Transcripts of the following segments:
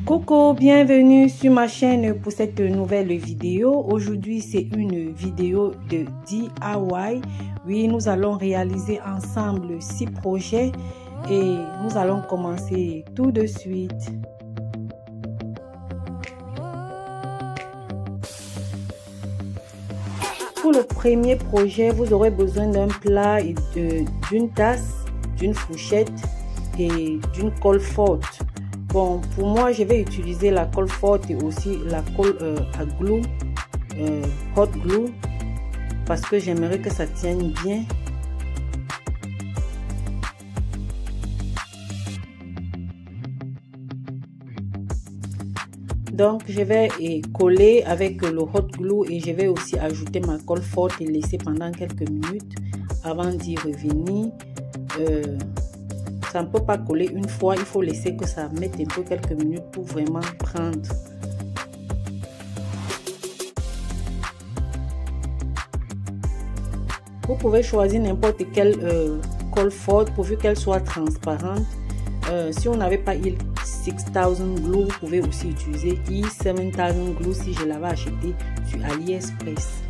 Coucou, bienvenue sur ma chaîne pour cette nouvelle vidéo. Aujourd'hui, c'est une vidéo de DIY. Oui, nous allons réaliser ensemble 6 projets et nous allons commencer tout de suite. Pour le premier projet, vous aurez besoin d'un plat et d'une tasse, d'une fourchette et d'une colle forte. Bon, pour moi, je vais utiliser la colle forte et aussi la colle à glue, hot glue, parce que j'aimerais que ça tienne bien. Donc, je vais coller avec le hot glue et je vais aussi ajouter ma colle forte et laisser pendant quelques minutes avant d'y revenir. Ça ne peut pas coller une fois, il faut laisser que ça mette un peu quelques minutes pour vraiment prendre. Vous pouvez choisir n'importe quelle colle forte pourvu qu'elle soit transparente. Si on n'avait pas E6000 glue, vous pouvez aussi utiliser E7000 glue si je l'avais acheté sur AliExpress.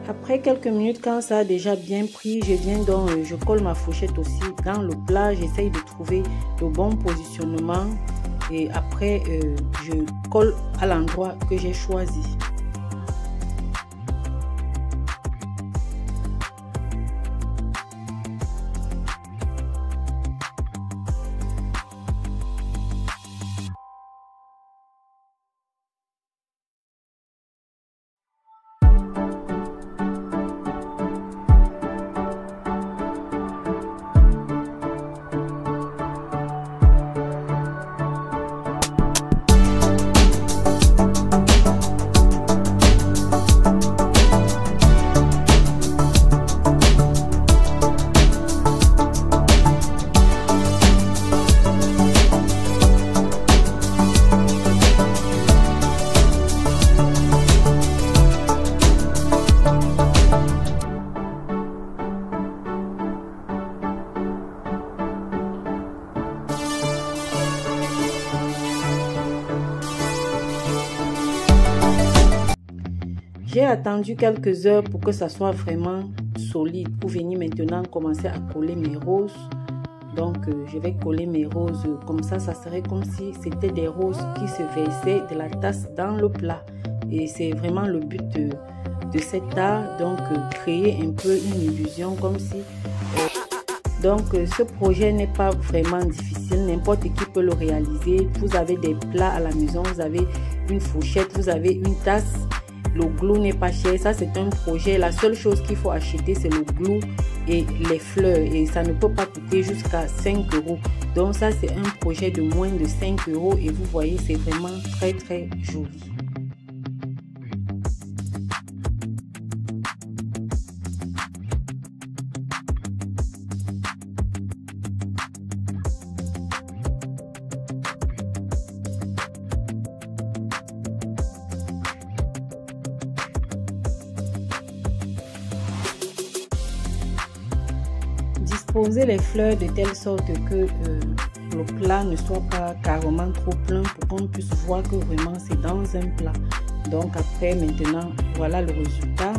Après quelques minutes, quand ça a déjà bien pris, je colle ma fourchette aussi dans le plat. J'essaye de trouver le bon positionnement et après je colle à l'endroit que j'ai choisi. J'ai attendu quelques heures pour que ça soit vraiment solide pour venir maintenant commencer à coller mes roses. Donc je vais coller mes roses comme ça serait comme si c'était des roses qui se versaient de la tasse dans le plat. Et c'est vraiment le but de cet art, donc créer un peu une illusion comme si... Donc ce projet n'est pas vraiment difficile, n'importe qui peut le réaliser. Vous avez des plats à la maison, vous avez une fourchette, vous avez une tasse. Le glue n'est pas cher, ça c'est un projet. La seule chose qu'il faut acheter c'est le glue et les fleurs et ça ne peut pas coûter jusqu'à 5 €. Donc ça c'est un projet de moins de 5 € et vous voyez c'est vraiment très très joli. Disposer les fleurs de telle sorte que le plat ne soit pas carrément trop plein pour qu'on puisse voir que vraiment c'est dans un plat. Donc après maintenant voilà le résultat.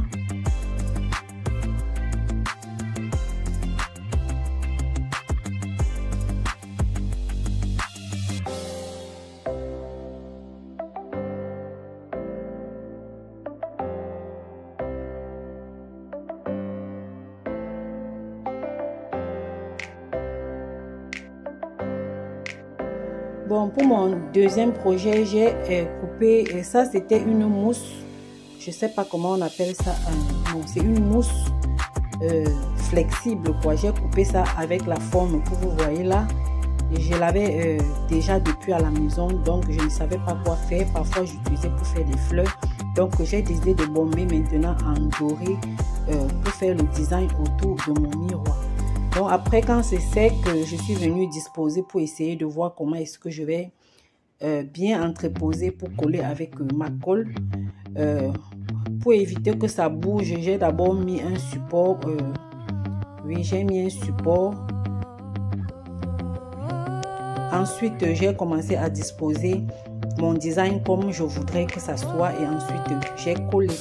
Bon, pour mon deuxième projet, j'ai coupé, ça c'était une mousse, je sais pas comment on appelle ça, non, c'est une mousse flexible quoi. J'ai coupé ça avec la forme que vous voyez là et je l'avais déjà depuis à la maison, donc je ne savais pas quoi faire. Parfois j'utilisais pour faire des fleurs, donc j'ai décidé de bomber maintenant en doré pour faire le design autour de mon miroir. Donc après, quand c'est sec, je suis venue disposer pour essayer de voir comment est-ce que je vais bien entreposer pour coller avec ma colle. Pour éviter que ça bouge, j'ai d'abord mis un support. Oui, j'ai mis un support. Ensuite, j'ai commencé à disposer mon design comme je voudrais que ça soit et ensuite j'ai collé.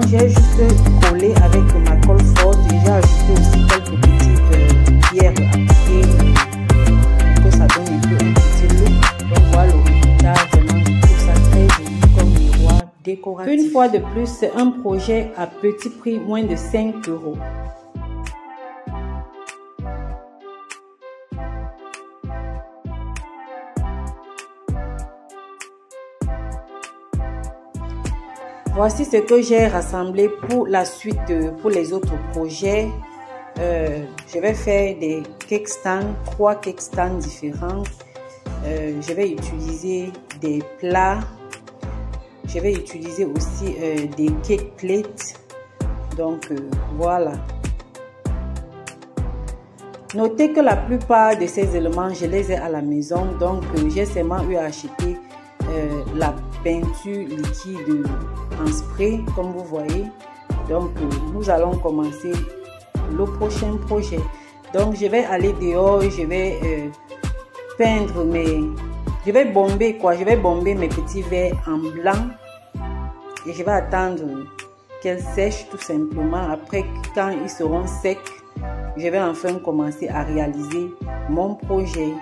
J'ai juste collé avec ma colle forte et j'ai ajouté aussi quelques petites pierres appliquées pour que ça donne un peu un petit look. Donc voilà le résultat, vraiment je trouve ça très joli comme miroir décoratif. Une fois de plus, c'est un projet à petit prix, moins de 5 €. Voici ce que j'ai rassemblé pour la suite, pour les autres projets. Je vais faire des cake stands, 3 cake stands différents. Je vais utiliser des plats. Je vais utiliser aussi des cake plates. Donc voilà. Notez que la plupart de ces éléments, je les ai à la maison. Donc j'ai seulement eu à acheter la peinture liquide en spray comme vous voyez. Donc nous allons commencer le prochain projet. Donc je vais aller dehors, je vais peindre je vais bomber mes petits verres en blanc et je vais attendre qu'elles sèchent tout simplement. Après, quand ils seront secs, je vais enfin commencer à réaliser mon projet.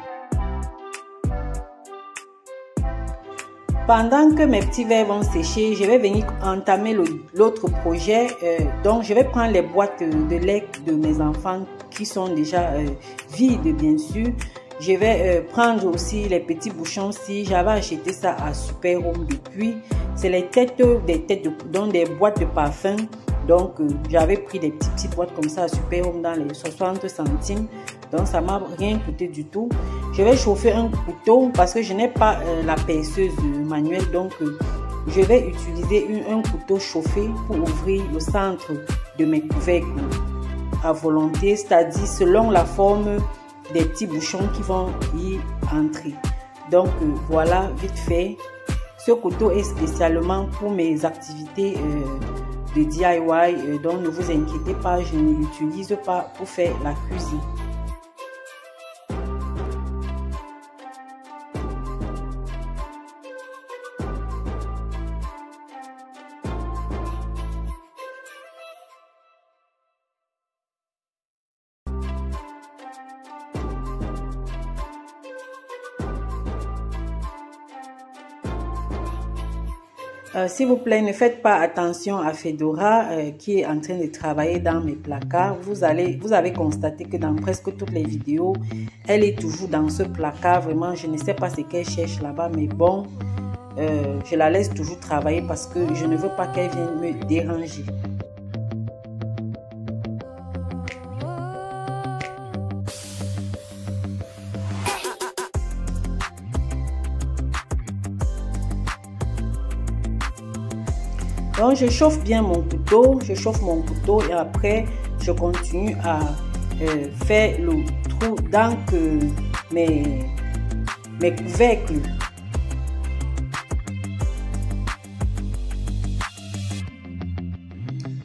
Pendant que mes petits verres vont sécher, je vais venir entamer l'autre projet. Donc, je vais prendre les boîtes de lait de mes enfants qui sont déjà vides, bien sûr. Je vais prendre aussi les petits bouchons. Si j'avais acheté ça à Super Home depuis, c'est les têtes, donc des boîtes de parfum. Donc, j'avais pris des petites boîtes comme ça à Super Home dans les 60 centimes. Donc, ça m'a rien coûté du tout. Je vais chauffer un couteau parce que je n'ai pas la perceuse manuelle. Donc, je vais utiliser un couteau chauffé pour ouvrir le centre de mes couvercles à volonté, c'est-à-dire selon la forme des petits bouchons qui vont y entrer. Donc, voilà, vite fait. Ce couteau est spécialement pour mes activités de DIY. Donc, ne vous inquiétez pas, je ne l'utilise pas pour faire la cuisine. S'il vous plaît, ne faites pas attention à Fedora qui est en train de travailler dans mes placards. Vous avez constaté que dans presque toutes les vidéos, elle est toujours dans ce placard. Vraiment, je ne sais pas ce qu'elle cherche là-bas, mais bon, je la laisse toujours travailler parce que je ne veux pas qu'elle vienne me déranger. Donc, je chauffe bien mon couteau, et après, je continue à faire le trou dans mes couvercles.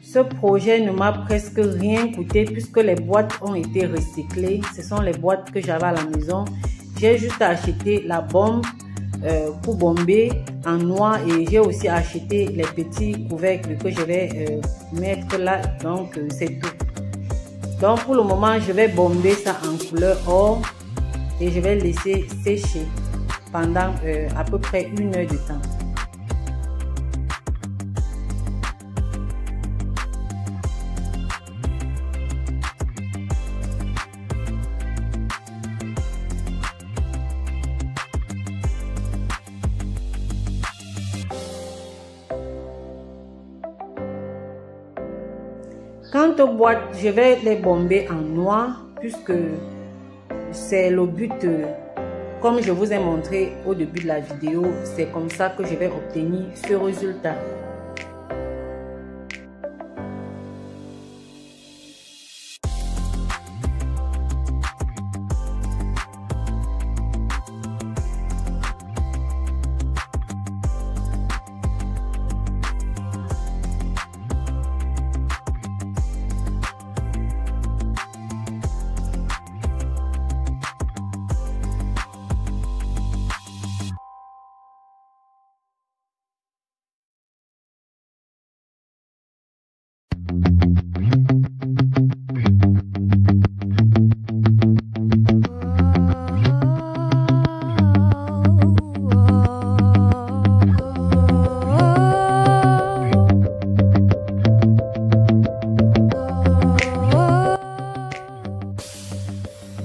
Ce projet ne m'a presque rien coûté puisque les boîtes ont été recyclées. Ce sont les boîtes que j'avais à la maison. J'ai juste acheté la bombe pour bomber en noix, et j'ai aussi acheté les petits couvercles que je vais mettre là. Donc c'est tout. Donc pour le moment, je vais bomber ça en couleur or et je vais laisser sécher pendant à peu près 1 heure de temps. Quant aux boîtes, je vais les bomber en noix puisque c'est le but, comme je vous ai montré au début de la vidéo, c'est comme ça que je vais obtenir ce résultat.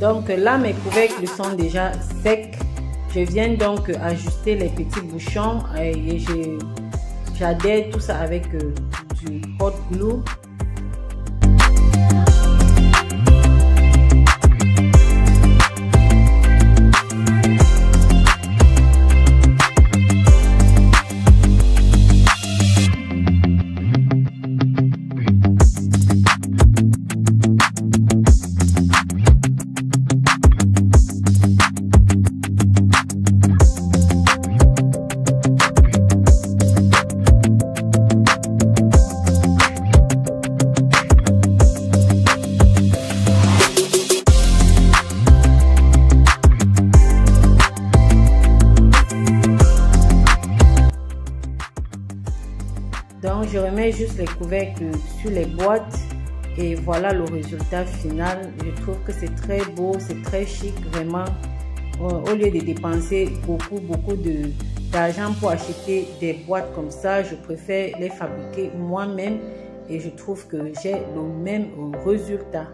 Donc là, mes couvercles sont déjà secs. Je viens donc ajuster les petits bouchons et j'adhère tout ça avec du hot glue. Donc je remets juste les couvercles sur les boîtes et voilà le résultat final. Je trouve que c'est très beau, c'est très chic vraiment. Au lieu de dépenser beaucoup d'argent pour acheter des boîtes comme ça, je préfère les fabriquer moi-même et je trouve que j'ai le même résultat.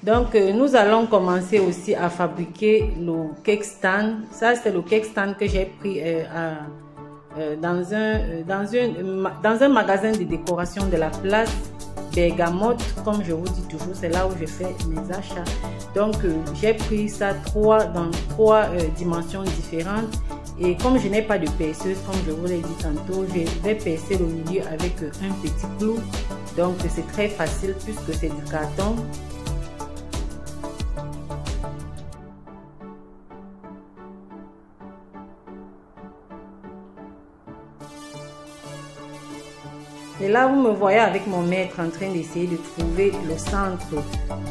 Donc nous allons commencer aussi à fabriquer le cake stand. Ça c'est le cake stand que j'ai pris dans un magasin de décoration de la place Bergamote. Comme je vous dis toujours, c'est là où je fais mes achats. Donc j'ai pris ça dans trois dimensions différentes. Et comme je n'ai pas de perceuse, comme je vous l'ai dit tantôt, je vais percer le milieu avec un petit clou. Donc c'est très facile puisque c'est du carton. Et là, vous me voyez avec mon maître en train d'essayer de trouver le centre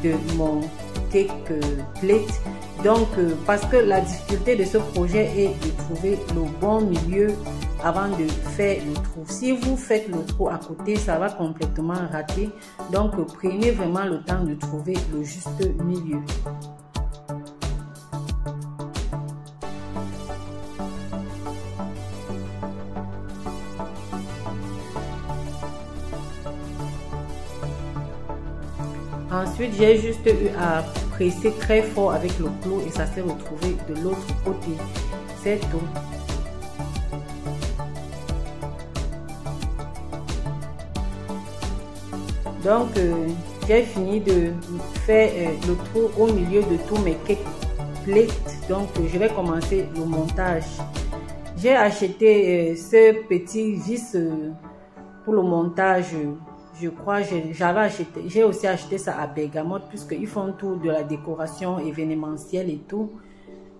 de mon cake plate. Donc, parce que la difficulté de ce projet est de trouver le bon milieu avant de faire le trou. Si vous faites le trou à côté, ça va complètement rater. Donc, prenez vraiment le temps de trouver le juste milieu. Ensuite, j'ai juste eu à presser très fort avec le clou et ça s'est retrouvé de l'autre côté. C'est tout. Donc j'ai fini de faire le trou au milieu de tous mes cake plates. Donc je vais commencer le montage. J'ai acheté ce petit vis pour le montage. Je crois j'ai aussi acheté ça à Bergamote, puisqu'ils font tout de la décoration événementielle et tout.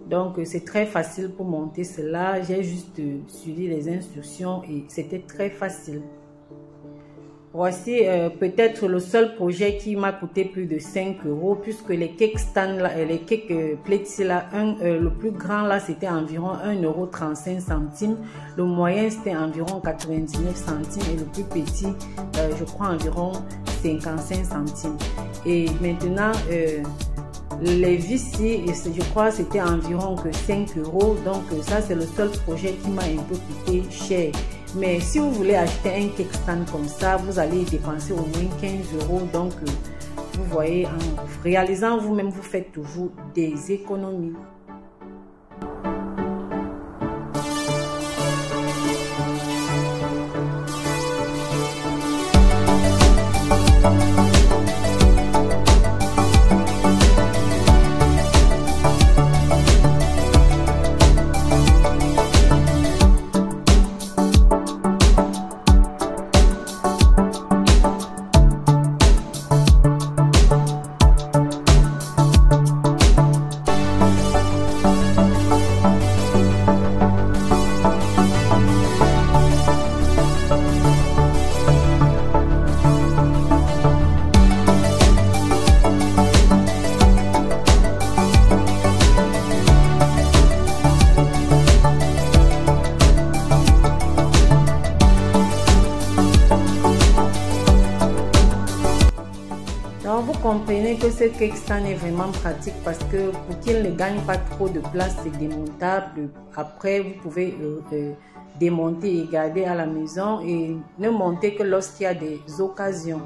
Donc c'est très facile pour monter cela. J'ai juste suivi les instructions et c'était très facile. Voici peut-être le seul projet qui m'a coûté plus de 5 €, puisque les cake stands là, les cake plates là, le plus grand là c'était environ 1,35 €. Le moyen c'était environ 99 centimes et le plus petit je crois environ 55 centimes. Et maintenant les vis ici, je crois c'était environ que 5 €. Donc ça c'est le seul projet qui m'a un peu coûté cher. Mais si vous voulez acheter un cake stand comme ça, vous allez dépenser au moins 15 €. Donc vous voyez, en réalisant vous-même, vous faites toujours des économies. Donc vous comprenez que ce cake stand est vraiment pratique, parce que pour qu'il ne gagne pas trop de place, c'est démontable. Après vous pouvez démonter et garder à la maison et ne monter que lorsqu'il y a des occasions.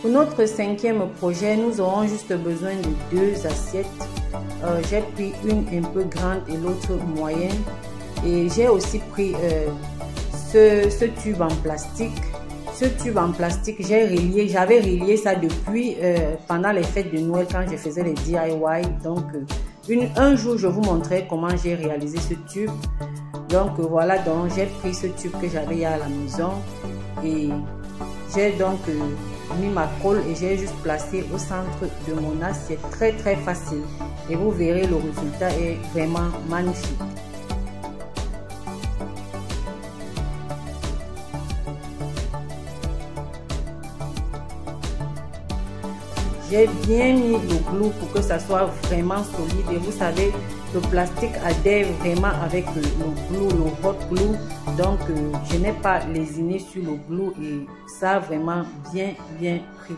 Pour notre cinquième projet, nous aurons juste besoin de 2 assiettes. J'ai pris une un peu grande et l'autre moyenne. Et j'ai aussi pris ce tube en plastique. Ce tube en plastique, j'avais relié ça depuis pendant les fêtes de Noël quand je faisais les DIY. Donc un jour, je vous montrerai comment j'ai réalisé ce tube. Donc voilà, donc j'ai pris ce tube que j'avais à la maison et j'ai donc mis ma colle et j'ai juste placé au centre de mon assiette. Très très facile et vous verrez le résultat est vraiment magnifique. J'ai bien mis le glue pour que ça soit vraiment solide et vous savez le plastique adhère vraiment avec le glue, le hot glue. Donc je n'ai pas lésiné sur le glue et ça a vraiment bien pris.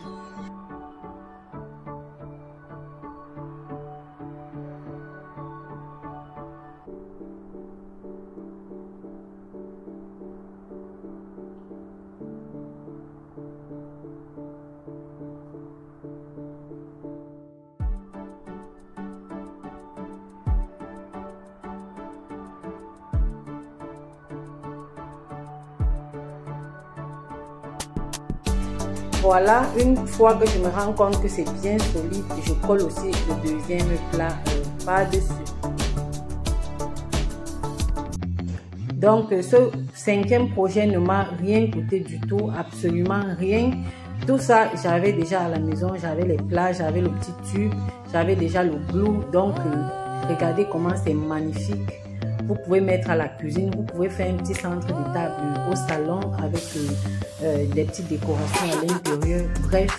Voilà, une fois que je me rends compte que c'est bien solide, je colle aussi le deuxième plat par-dessus. Donc ce cinquième projet ne m'a rien coûté du tout, absolument rien. Tout ça, j'avais déjà à la maison, j'avais les plats, j'avais le petit tube, j'avais déjà le glue. Donc Regardez comment c'est magnifique. Vous pouvez mettre à la cuisine, vous pouvez faire un petit centre de table au salon avec des petites décorations à l'intérieur. Bref,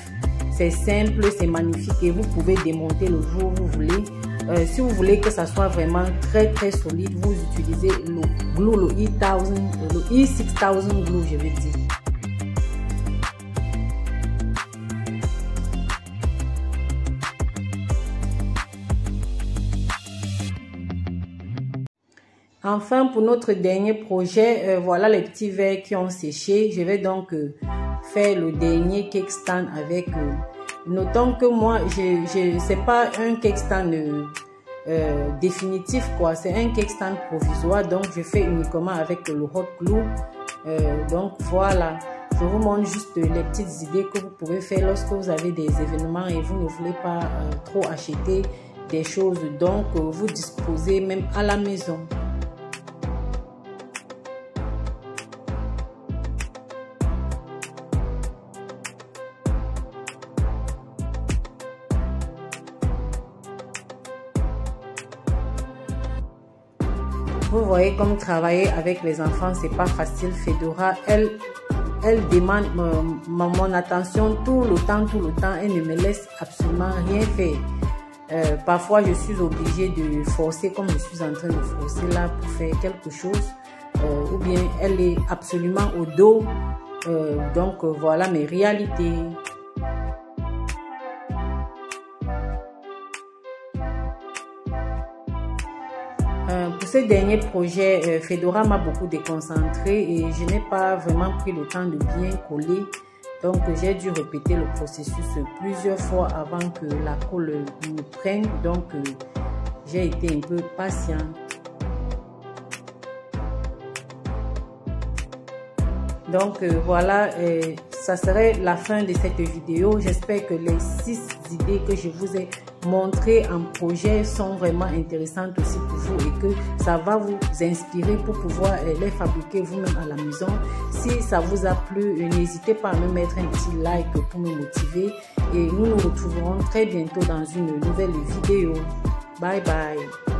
c'est simple, c'est magnifique et vous pouvez démonter le jour où vous voulez. Si vous voulez que ça soit vraiment très très solide, vous utilisez le glue, le E6000 glue, je vais dire. Enfin, pour notre dernier projet, voilà les petits verres qui ont séché. Je vais donc faire le dernier cake stand avec... notons que moi, c'est pas un cake stand définitif, quoi. C'est un cake stand provisoire, donc je fais uniquement avec le hot glue. Donc voilà, je vous montre juste les petites idées que vous pouvez faire lorsque vous avez des événements et vous ne voulez pas trop acheter des choses. Donc vous disposez même à la maison. Vous voyez comme travailler avec les enfants, c'est pas facile. Fedora, elle demande mon attention tout le temps. Elle ne me laisse absolument rien faire. Parfois, je suis obligée de forcer, comme je suis en train de forcer là pour faire quelque chose. Ou bien, elle est absolument au dos. Donc, voilà mes réalités. Pour ce dernier projet, Fedora m'a beaucoup déconcentré et je n'ai pas vraiment pris le temps de bien coller. Donc, j'ai dû répéter le processus plusieurs fois avant que la colle me prenne. Donc, j'ai été un peu patiente. Donc, voilà, ça serait la fin de cette vidéo. J'espère que les 6 idées que je vous ai montrées en projet sont vraiment intéressantes aussi pour vous et que ça va vous inspirer pour pouvoir les fabriquer vous-même à la maison. Si ça vous a plu, n'hésitez pas à me mettre un petit like pour me motiver et nous nous retrouverons très bientôt dans une nouvelle vidéo. Bye bye.